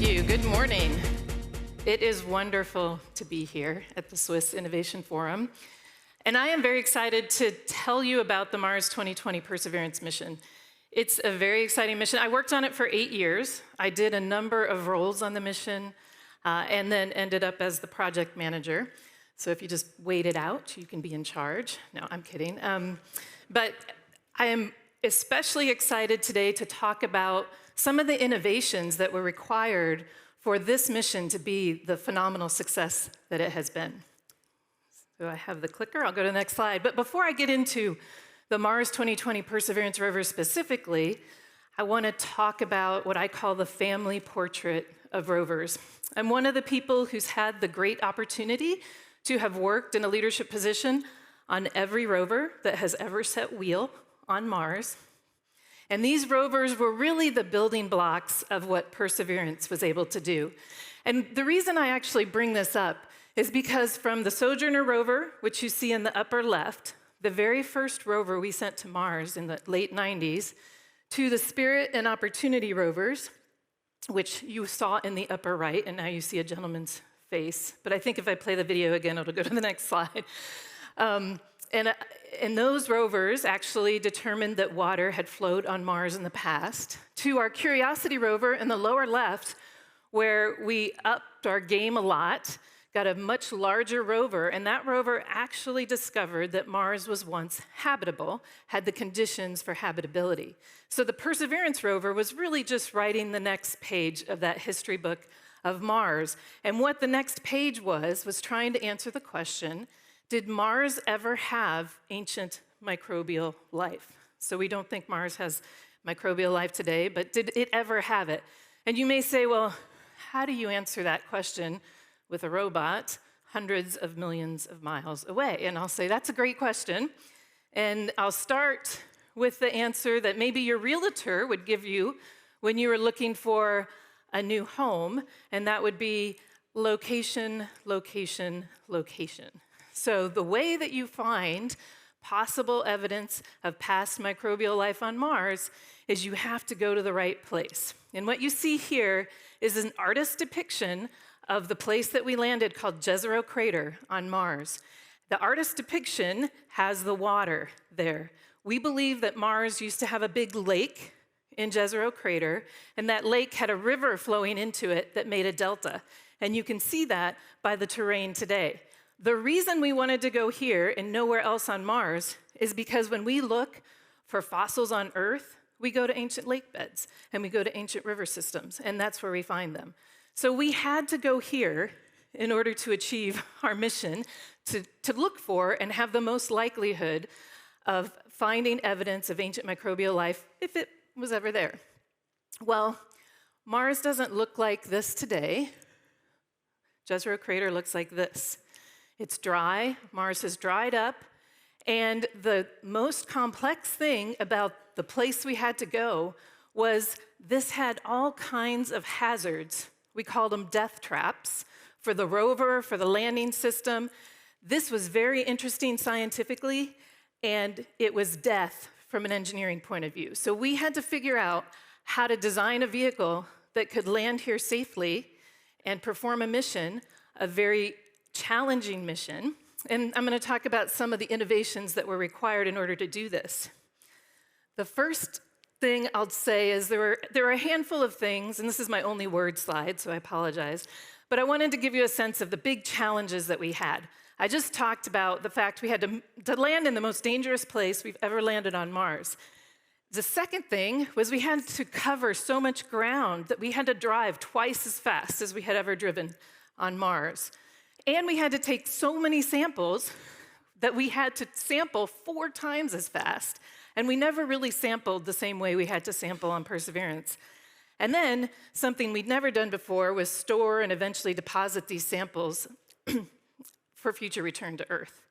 you. Good morning. It is wonderful to be here at the Swiss Innovation Forum. And I am very excited to tell you about the Mars 2020 Perseverance mission. It's a very exciting mission. I worked on it for 8 years. I did a number of roles on the mission and then ended up as the project manager. So if you just wait it out, you can be in charge. No, I'm kidding. But I am especially excited today to talk about some of the innovations that were required for this mission to be the phenomenal success that it has been. So I have the clicker. I'll go to the next slide. But before I get into the Mars 2020 Perseverance rover specifically, I want to talk about what I call the family portrait of rovers. I'm one of the people who's had the great opportunity to have worked in a leadership position on every rover that has ever set wheel on Mars. And these rovers were really the building blocks of what Perseverance was able to do. And the reason I actually bring this up is because from the Sojourner rover, which you see in the upper left, the very first rover we sent to Mars in the late 90s, to the Spirit and Opportunity rovers, which you saw in the upper right, and now you see a gentleman's face. But I think if I play the video again, it'll go to the next slide. And those rovers actually determined that water had flowed on Mars in the past, to our Curiosity rover in the lower left, where we upped our game a lot, got a much larger rover, and that rover actually discovered that Mars was once habitable, had the conditions for habitability. So the Perseverance rover was really just writing the next page of that history book of Mars. And what the next page was trying to answer the question, did Mars ever have ancient microbial life? So we don't think Mars has microbial life today, but did it ever have it? And you may say, well, how do you answer that question with a robot hundreds of millions of miles away? And I'll say, that's a great question. And I'll start with the answer that maybe your realtor would give you when you were looking for a new home, and that would be location, location, location. So the way that you find possible evidence of past microbial life on Mars is you have to go to the right place. And what you see here is an artist's depiction of the place that we landed called Jezero Crater on Mars. The artist's depiction has the water there. We believe that Mars used to have a big lake in Jezero Crater, and that lake had a river flowing into it that made a delta. And you can see that by the terrain today. The reason we wanted to go here and nowhere else on Mars is because when we look for fossils on Earth, we go to ancient lake beds and we go to ancient river systems, and that's where we find them. So we had to go here in order to achieve our mission to look for and have the most likelihood of finding evidence of ancient microbial life if it was ever there. Well, Mars doesn't look like this today. Jezero Crater looks like this. It's dry, Mars has dried up, and the most complex thing about the place we had to go was this had all kinds of hazards. We called them death traps for the rover, for the landing system. This was very interesting scientifically, and it was death from an engineering point of view. So we had to figure out how to design a vehicle that could land here safely and perform a mission, a very challenging mission, and I'm going to talk about some of the innovations that were required in order to do this. The first thing I'll say is there were a handful of things, and this is my only word slide, so I apologize, but I wanted to give you a sense of the big challenges that we had. I just talked about the fact we had to land in the most dangerous place we've ever landed on Mars. The second thing was we had to cover so much ground that we had to drive twice as fast as we had ever driven on Mars. And we had to take so many samples that we had to sample 4 times as fast. And we never really sampled the same way we had to sample on Perseverance. And then something we'd never done before was store and eventually deposit these samples for future return to Earth.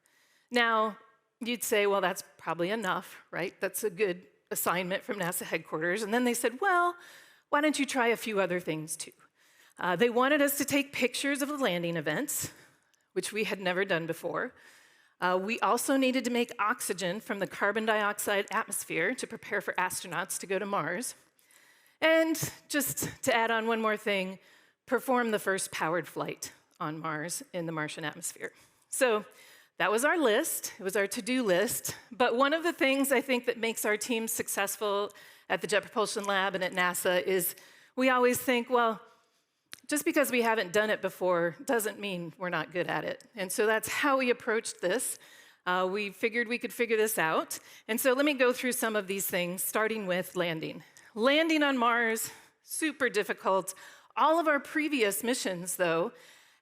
Now, you'd say, well, that's probably enough, right? That's a good assignment from NASA headquarters. And then they said, well, why don't you try a few other things too? They wanted us to take pictures of the landing events, which we had never done before. We also needed to make oxygen from the carbon dioxide atmosphere to prepare for astronauts to go to Mars. And just to add on one more thing, perform the first powered flight on Mars in the Martian atmosphere. So that was our list. It was our to-do list. But one of the things I think that makes our team successful at the Jet Propulsion Lab and at NASA is we always think, well, just because we haven't done it before doesn't mean we're not good at it. And so that's how we approached this. We figured we could figure this out. And so let me go through some of these things, starting with landing. Landing on Mars, super difficult. All of our previous missions, though,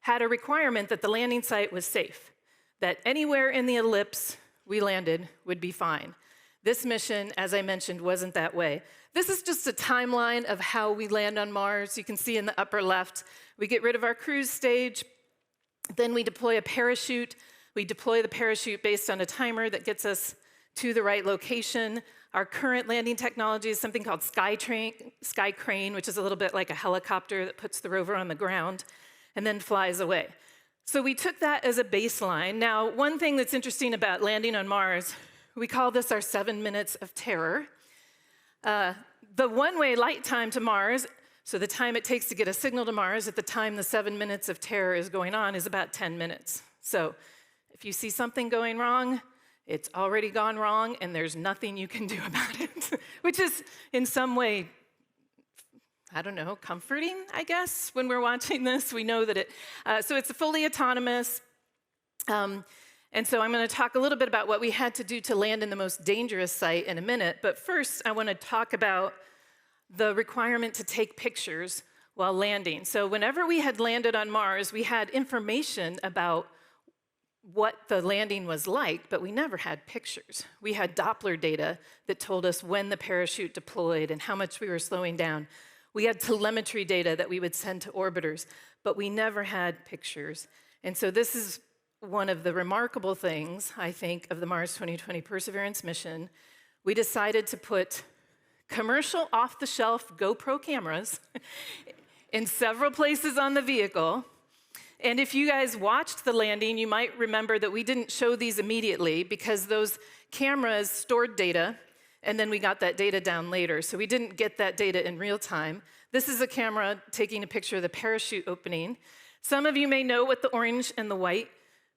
had a requirement that the landing site was safe, that anywhere in the ellipse we landed would be fine. This mission, as I mentioned, wasn't that way. This is just a timeline of how we land on Mars. You can see in the upper left, we get rid of our cruise stage, then we deploy a parachute. We deploy the parachute based on a timer that gets us to the right location. Our current landing technology is something called Sky Crane, which is a little bit like a helicopter that puts the rover on the ground and then flies away. So we took that as a baseline. Now, one thing that's interesting about landing on Mars, we call this our 7 minutes of terror. The one-way light time to Mars, so the time it takes to get a signal to Mars at the time the 7 minutes of terror is going on, is about 10 minutes. So if you see something going wrong, it's already gone wrong, and there's nothing you can do about it, which is in some way, I don't know, comforting, I guess, when we're watching this. We know that so it's fully autonomous. And so I'm going to talk a little bit about what we had to do to land in the most dangerous site in a minute. But first, I want to talk about the requirement to take pictures while landing. So whenever we had landed on Mars, we had information about what the landing was like, but we never had pictures. We had Doppler data that told us when the parachute deployed and how much we were slowing down. We had telemetry data that we would send to orbiters, but we never had pictures. And so this is one of the remarkable things, I think, of the Mars 2020 Perseverance mission. We decided to put commercial off-the-shelf GoPro cameras in several places on the vehicle. And if you guys watched the landing, you might remember that we didn't show these immediately because those cameras stored data, and then we got that data down later. So we didn't get that data in real time. This is a camera taking a picture of the parachute opening. Some of you may know what the orange and the white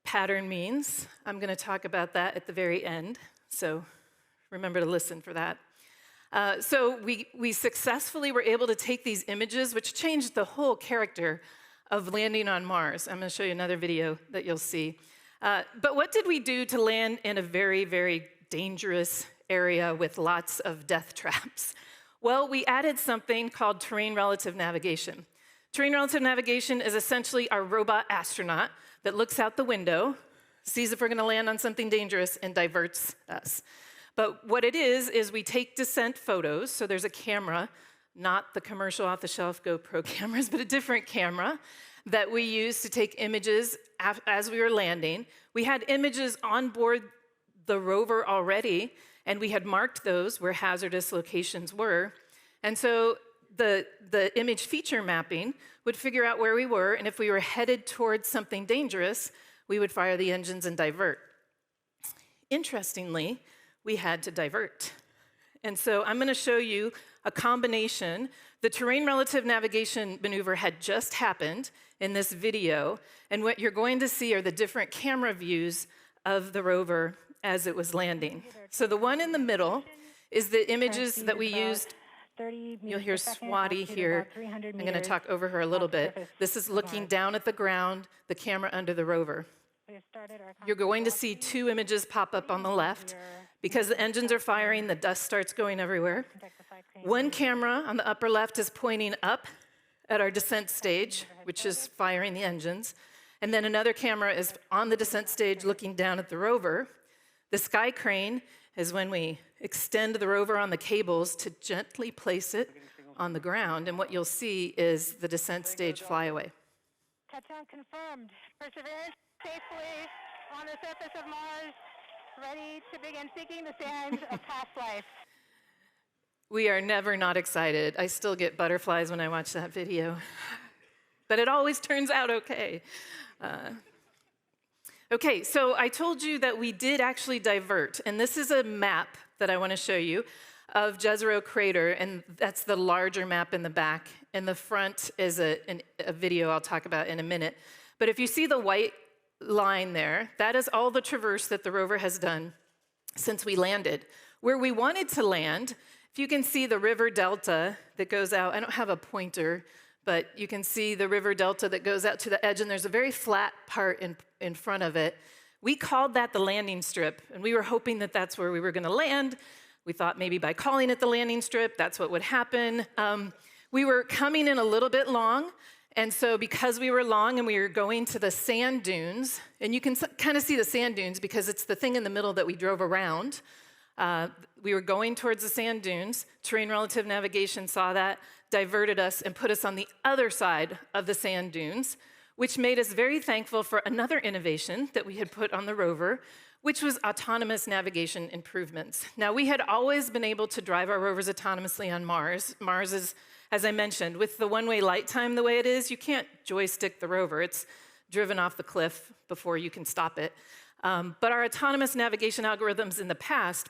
pattern means. I'm going to talk about that at the very end, so remember to listen for that. So we successfully were able to take these images, which changed the whole character of landing on Mars. I'm going to show you another video that you'll see. But what did we do to land in a very, very dangerous area with lots of death traps? Well, we added something called terrain relative navigation. Terrain relative navigation is essentially our robot astronaut that looks out the window, sees if we're going to land on something dangerous, and diverts us. But what it is we take descent photos. So there's a camera, not the commercial off-the-shelf GoPro cameras, but a different camera that we use to take images as we were landing. We had images on board the rover already, and we had marked those where hazardous locations were. And so the image feature mapping would figure out where we were, and if we were headed towards something dangerous, we would fire the engines and divert. Interestingly, we had to divert. And so I'm going to show you a combination. The terrain relative navigation maneuver had just happened in this video, and what you're going to see are the different camera views of the rover as it was landing. So the one in the middle is the images that we used. You'll hear Swati here. I'm going to talk over her a little bit. This is looking down at the ground, the camera under the rover. You're going to see two images pop up on the left. Because the engines are firing, the dust starts going everywhere. One camera on the upper left is pointing up at our descent stage, which is firing the engines. And then another camera is on the descent stage looking down at the rover. The Sky Crane is when we extend the rover on the cables to gently place it on the ground, and what you'll see is the descent stage fly away. Touchdown confirmed. Perseverance safely on the surface of Mars, ready to begin seeking the sands of past life. We are never not excited. I still get butterflies when I watch that video. But it always turns out okay. Okay, so I told you that we did actually divert, and this is a map that I want to show you. of Jezero Crater, and that's the larger map in the back. In the front is a video I'll talk about in a minute. But if you see the white line there, that is all the traverse that the rover has done since we landed. Where we wanted to land, if you can see the river delta that goes out, I don't have a pointer, but you can see the river delta that goes out to the edge, and there's a very flat part in front of it. We called that the landing strip, and we were hoping that that's where we were going to land. We thought maybe by calling it the landing strip, that's what would happen. We were coming in a little bit long, and so because we were long and we were going to the sand dunes, and you can kind of see the sand dunes because it's the thing in the middle that we drove around. We were going towards the sand dunes. Terrain relative navigation saw that, diverted us, and put us on the other side of the sand dunes, which made us very thankful for another innovation that we had put on the rover, which was autonomous navigation improvements. Now, we had always been able to drive our rovers autonomously on Mars. Mars is, as I mentioned, with the one-way light time the way it is, you can't joystick the rover. It's driven off the cliff before you can stop it. But our autonomous navigation algorithms in the past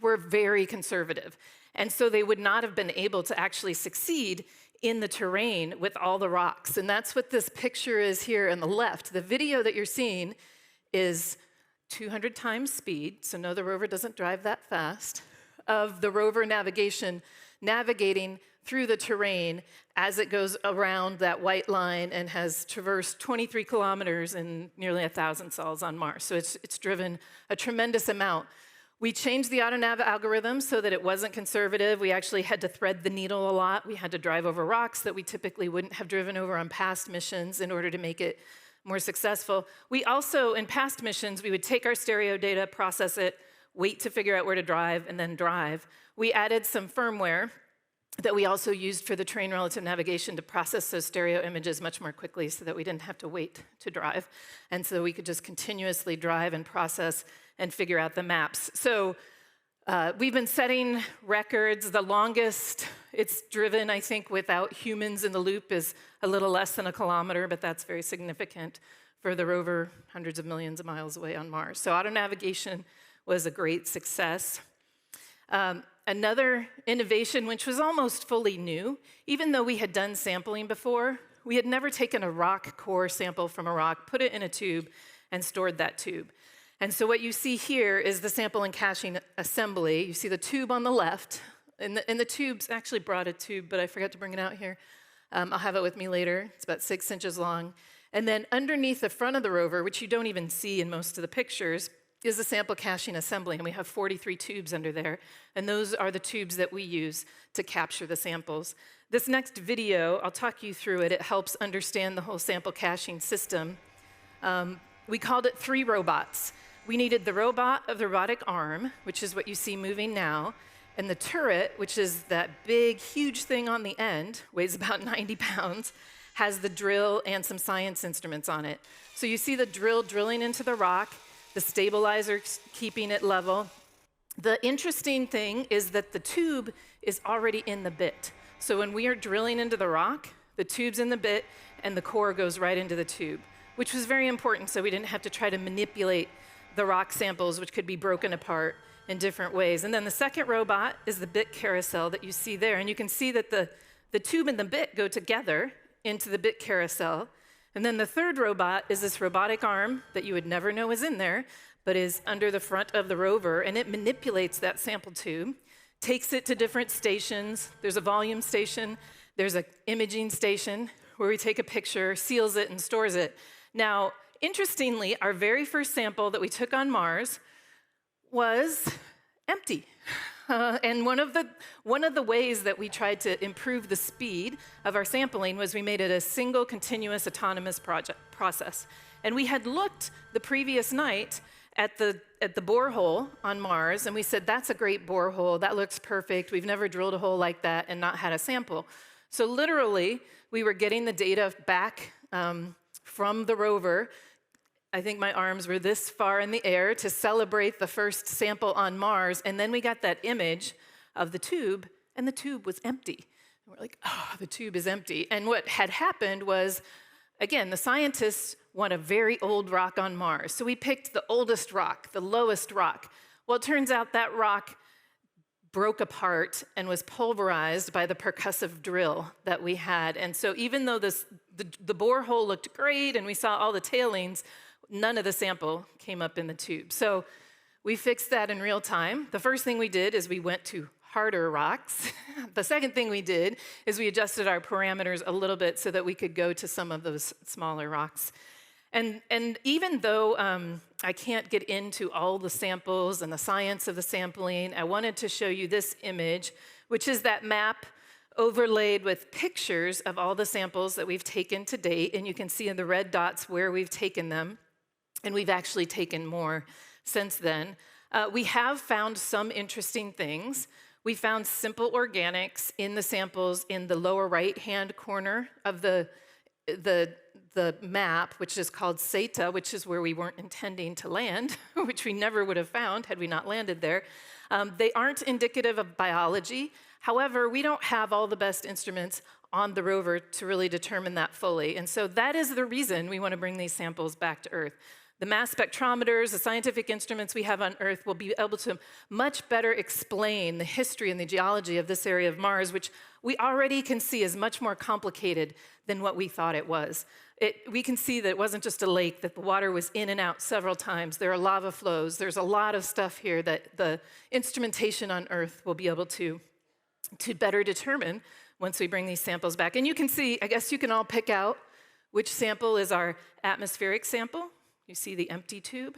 were very conservative. And so they would not have been able to actually succeed in the terrain with all the rocks. And that's what this picture is here on the left. The video that you're seeing is 200 times speed, so no, the rover doesn't drive that fast, of the rover navigating through the terrain as it goes around that white line and has traversed 23 kilometers and nearly 1,000 sols on Mars. So it's driven a tremendous amount. We changed the AutoNav algorithm so that it wasn't conservative. We actually had to thread the needle a lot. We had to drive over rocks that we typically wouldn't have driven over on past missions in order to make it more successful. We also, in past missions, we would take our stereo data, process it, wait to figure out where to drive, and then drive. We added some firmware that we also used for the terrain relative navigation to process those stereo images much more quickly so that we didn't have to wait to drive. And so we could just continuously drive and process and figure out the maps. So we've been setting records. The longest it's driven, I think, without humans in the loop is a little less than a kilometer, but that's very significant for the rover hundreds of millions of miles away on Mars. So auto navigation was a great success. Another innovation, which was almost fully new, even though we had done sampling before, we had never taken a rock core sample from a rock, put it in a tube, and stored that tube. And so what you see here is the sample and caching assembly. You see the tube on the left, and the tube's actually brought a tube, but I forgot to bring it out here. I'll have it with me later. It's about 6 inches long. And then underneath the front of the rover, which you don't even see in most of the pictures, is the sample caching assembly, and we have 43 tubes under there, and those are the tubes that we use to capture the samples. This next video, I'll talk you through it. It helps understand the whole sample caching system. We called it 3 robots. We needed the robot of the robotic arm, which is what you see moving now, and the turret, which is that big, huge thing on the end, weighs about 90 pounds, has the drill and some science instruments on it. So you see the drill drilling into the rock, the stabilizer keeping it level. The interesting thing is that the tube is already in the bit. So when we are drilling into the rock, the tube's in the bit and the core goes right into the tube, which was very important so we didn't have to try to manipulate the rock samples, which could be broken apart in different ways. And then the second robot is the bit carousel that you see there. And you can see that the tube and the bit go together into the bit carousel. And then the third robot is this robotic arm that you would never know is in there, but is under the front of the rover, and it manipulates that sample tube, takes it to different stations. There's a volume station, there's an imaging station where we take a picture, seals it, and stores it. Now, interestingly, our very first sample that we took on Mars was empty. And one of the ways that we tried to improve the speed of our sampling was we made it a single continuous autonomous process. And we had looked the previous night at the borehole on Mars, and we said, that's a great borehole, that looks perfect, we've never drilled a hole like that and not had a sample. So literally, we were getting the data back from the rover. I think my arms were this far in the air to celebrate the first sample on Mars, and then we got that image of the tube, and the tube was empty. And we're like, oh, the tube is empty. And what had happened was, again, the scientists want a very old rock on Mars. So we picked the oldest rock, the lowest rock. Well, it turns out that rock broke apart and was pulverized by the percussive drill that we had. And so even though the borehole looked great and we saw all the tailings, none of the sample came up in the tube. So we fixed that in real time. The first thing we did is we went to harder rocks. The second thing we did is we adjusted our parameters a little bit so that we could go to some of those smaller rocks. And even though I can't get into all the samples and the science of the sampling, I wanted to show you this image, which is that map overlaid with pictures of all the samples that we've taken to date. And you can see in the red dots where we've taken them. And we've actually taken more since then. We have found some interesting things. We found simple organics in the samples in the lower right-hand corner of the map, which is called Seta, which is where we weren't intending to land, which we never would have found had we not landed there. They aren't indicative of biology. However, we don't have all the best instruments on the rover to really determine that fully. And so that is the reason we want to bring these samples back to Earth. The mass spectrometers, the scientific instruments we have on Earth will be able to much better explain the history and the geology of this area of Mars, which we already can see is much more complicated than what we thought it was. We can see that it wasn't just a lake, that the water was in and out several times. There are lava flows. There's a lot of stuff here that the instrumentation on Earth will be able to better determine once we bring these samples back. And you can see, I guess you can all pick out which sample is our atmospheric sample. You see the empty tube?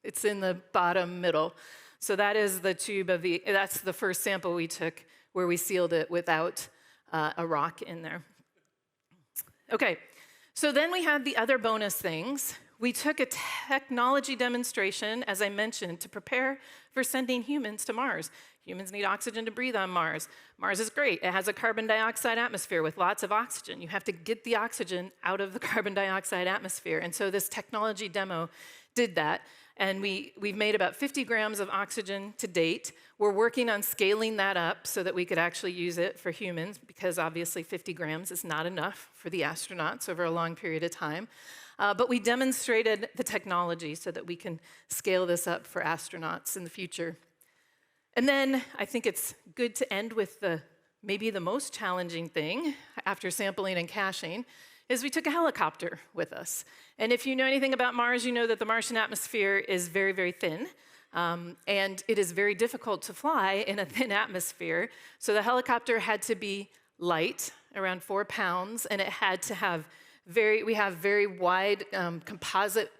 It's in the bottom middle. So that is the tube of that's the first sample we took where we sealed it without a rock in there. Okay, so then we had the other bonus things. We took a technology demonstration, as I mentioned, to prepare for sending humans to Mars. Humans need oxygen to breathe on Mars. Mars is great. It has a carbon dioxide atmosphere with lots of oxygen. You have to get the oxygen out of the carbon dioxide atmosphere. And so this technology demo did that. And we've made about 50 grams of oxygen to date. We're working on scaling that up so that we could actually use it for humans, because obviously 50 grams is not enough for the astronauts over a long period of time. But we demonstrated the technology so that we can scale this up for astronauts in the future. And then I think it's good to end with maybe the most challenging thing after sampling and caching is we took a helicopter with us. And if you know anything about Mars, you know that the Martian atmosphere is very, very thin. And it is very difficult to fly in a thin atmosphere. So the helicopter had to be light, around 4 pounds, and it had to have we have very wide composite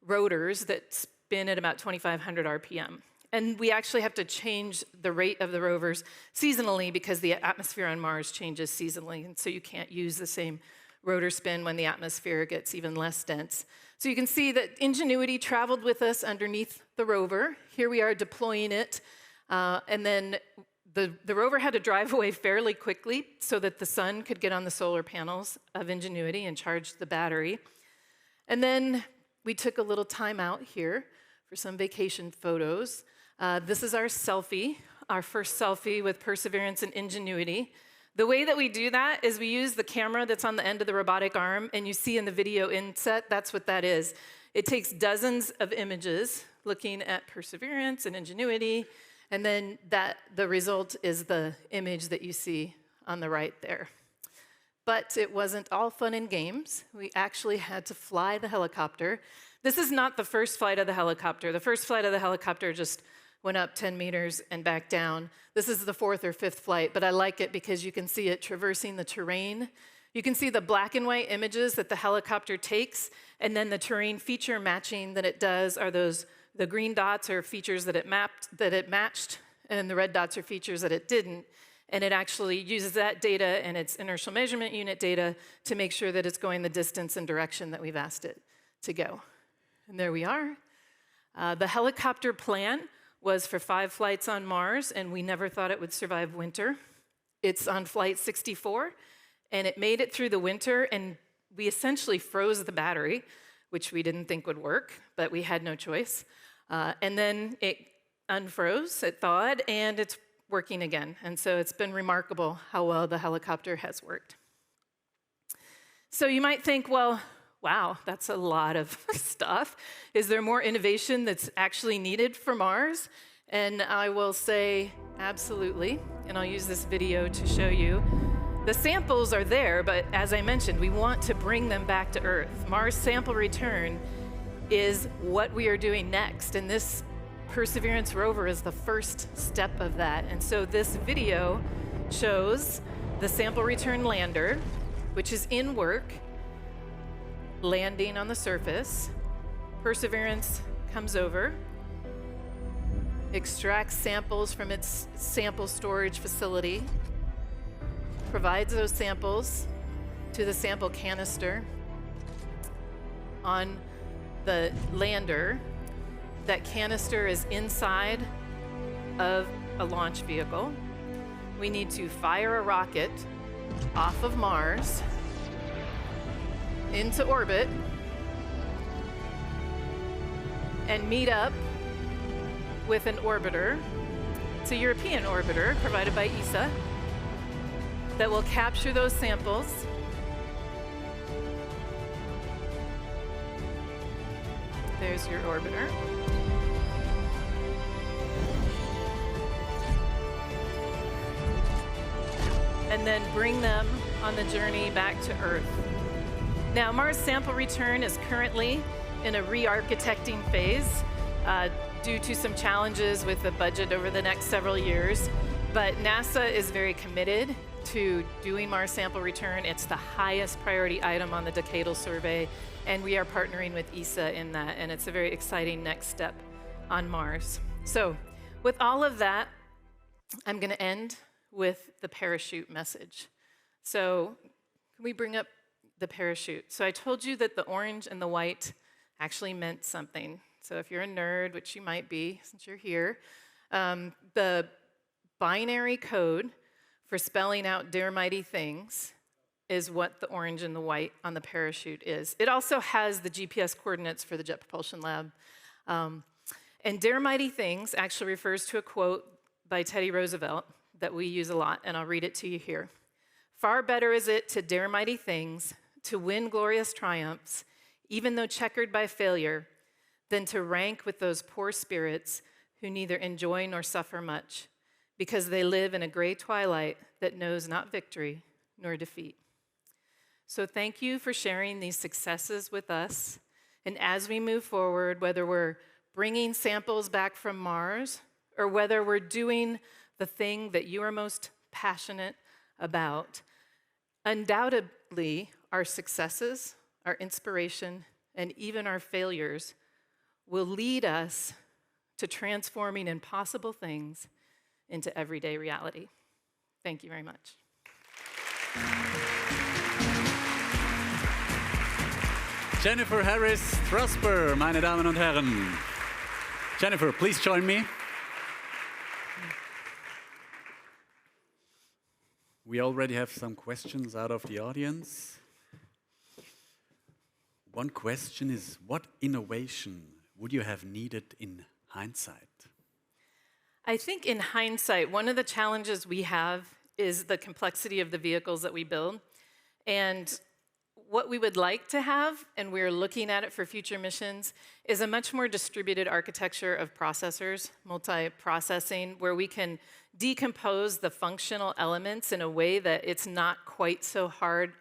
rotors that spin at about 2,500 RPM. And we actually have to change the rate of the rovers seasonally because the atmosphere on Mars changes seasonally. And so you can't use the same rotor spin when the atmosphere gets even less dense. So you can see that Ingenuity traveled with us underneath the rover. Here we are deploying it. And then the rover had to drive away fairly quickly so that the sun could get on the solar panels of Ingenuity and charge the battery. And then we took a little time out here for some vacation photos. This is our selfie, our first selfie with Perseverance and Ingenuity. The way that we do that is we use the camera that's on the end of the robotic arm, and you see in the video inset, that's what that is. It takes dozens of images looking at Perseverance and Ingenuity, and then the result is the image that you see on the right there. But it wasn't all fun and games. We actually had to fly the helicopter. This is not the first flight of the helicopter. The first flight of the helicopter just went up 10 meters and back down. This is the 4th or 5th flight, but I like it because you can see it traversing the terrain. You can see the black and white images that the helicopter takes, and then the terrain feature matching that it does are the green dots are features that it matched, and the red dots are features that it didn't. And it actually uses that data and its inertial measurement unit data to make sure that it's going the distance and direction that we've asked it to go. And there we are. The helicopter plan was for 5 flights on Mars, and we never thought it would survive winter. It's on flight 64, and it made it through the winter, and we essentially froze the battery, which we didn't think would work, but we had no choice. And then it unfroze, it thawed, and it's working again. And so it's been remarkable how well the helicopter has worked. So you might think, well, wow, that's a lot of stuff. Is there more innovation that's actually needed for Mars? And I will say absolutely, and I'll use this video to show you. The samples are there, but as I mentioned, we want to bring them back to Earth. Mars sample return is what we are doing next, and this Perseverance rover is the first step of that. And so this video shows the sample return lander, which is in work, landing on the surface. Perseverance comes over, extracts samples from its sample storage facility, provides those samples to the sample canister on the lander. That canister is inside of a launch vehicle. We need to fire a rocket off of Mars into orbit and meet up with an orbiter. It's a European orbiter provided by ESA that will capture those samples. There's your orbiter. And then bring them on the journey back to Earth. Now, Mars sample return is currently in a re-architecting phase due to some challenges with the budget over the next several years. But NASA is very committed to doing Mars sample return. It's the highest priority item on the decadal survey, and we are partnering with ESA in that, and it's a very exciting next step on Mars. So with all of that, I'm going to end with the parachute message. So can we bring up the parachute? So I told you that the orange and the white actually meant something. So if you're a nerd, which you might be since you're here, the binary code for spelling out "Dear Mighty Things" is what the orange and the white on the parachute is. It also has the GPS coordinates for the Jet Propulsion Lab. And "Dear Mighty Things" actually refers to a quote by Teddy Roosevelt that we use a lot, and I'll read it to you here. "Far better is it to dare mighty things, to win glorious triumphs, even though checkered by failure, than to rank with those poor spirits who neither enjoy nor suffer much, because they live in a gray twilight that knows not victory nor defeat." So thank you for sharing these successes with us. And as we move forward, whether we're bringing samples back from Mars or whether we're doing the thing that you are most passionate about, undoubtedly our successes, our inspiration, and even our failures will lead us to transforming impossible things into everyday reality. Thank you very much. Jennifer Harris Trosper, meine Damen und Herren. Jennifer, please join me. We already have some questions out of the audience. One question is, what innovation would you have needed in hindsight? I think in hindsight, one of the challenges we have is the complexity of the vehicles that we build. And what we would like to have, and we're looking at it for future missions, is a much more distributed architecture of processors, multi-processing, where we can decompose the functional elements in a way that it's not quite so hard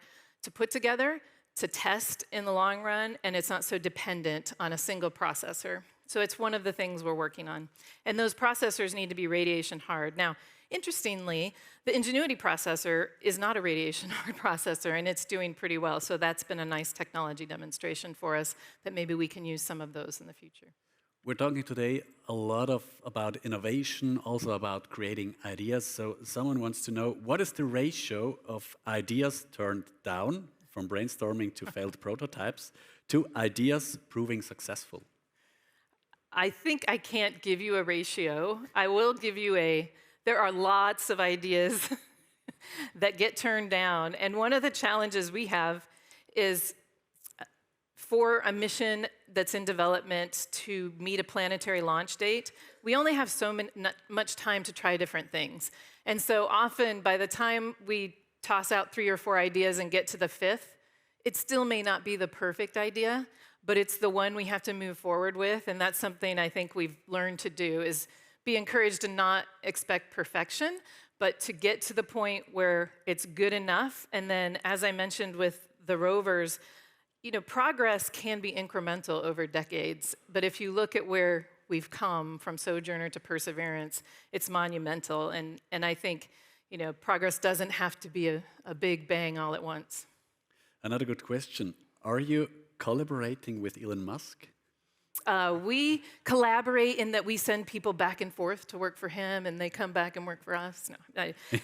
to put together, to test in the long run, and it's not so dependent on a single processor. So it's one of the things we're working on. And those processors need to be radiation hard. Now, interestingly, the Ingenuity processor is not a radiation hard processor, and it's doing pretty well. So that's been a nice technology demonstration for us that maybe we can use some of those in the future. We're talking today a lot about innovation, also about creating ideas. So someone wants to know, what is the ratio of ideas turned down from brainstorming to failed prototypes to ideas proving successful? I think I can't give you a ratio. I will give you there are lots of ideas that get turned down. And one of the challenges we have is for a mission that's in development to meet a planetary launch date, we only have so much time to try different things. And so often, by the time we toss out 3 or 4 ideas and get to the 5th, it still may not be the perfect idea, but it's the one we have to move forward with. And that's something I think we've learned to do, is be encouraged to not expect perfection, but to get to the point where it's good enough. And then, as I mentioned with the rovers, progress can be incremental over decades. But if you look at where we've come from Sojourner to Perseverance, it's monumental. And I think, progress doesn't have to be a big bang all at once. Another good question. Are you collaborating with Elon Musk? We collaborate in that we send people back and forth to work for him, and they come back and work for us. No,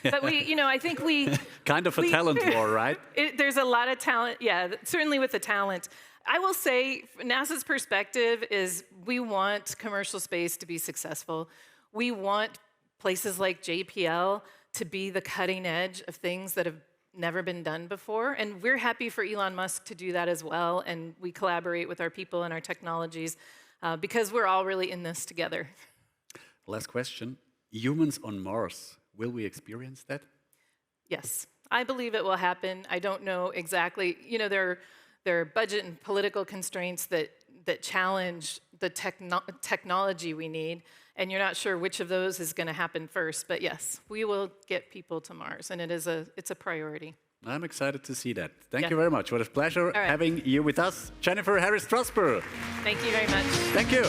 but I think we kind of a talent war, right? There's a lot of talent. Yeah, certainly with the talent. I will say, NASA's perspective is we want commercial space to be successful. We want places like JPL to be the cutting edge of things that have never been done before, and we're happy for Elon Musk to do that as well, and we collaborate with our people and our technologies because we're all really in this together. Last question. Humans on Mars, will we experience that? Yes, I believe it will happen. I don't know exactly. There are budget and political constraints that challenge the technology we need, and you're not sure which of those is going to happen first. But yes, we will get people to Mars, and it's a priority. I'm excited to see that. Thank you very much. What a pleasure having you with us. Jennifer Harris Trosper. Thank you very much. Thank you.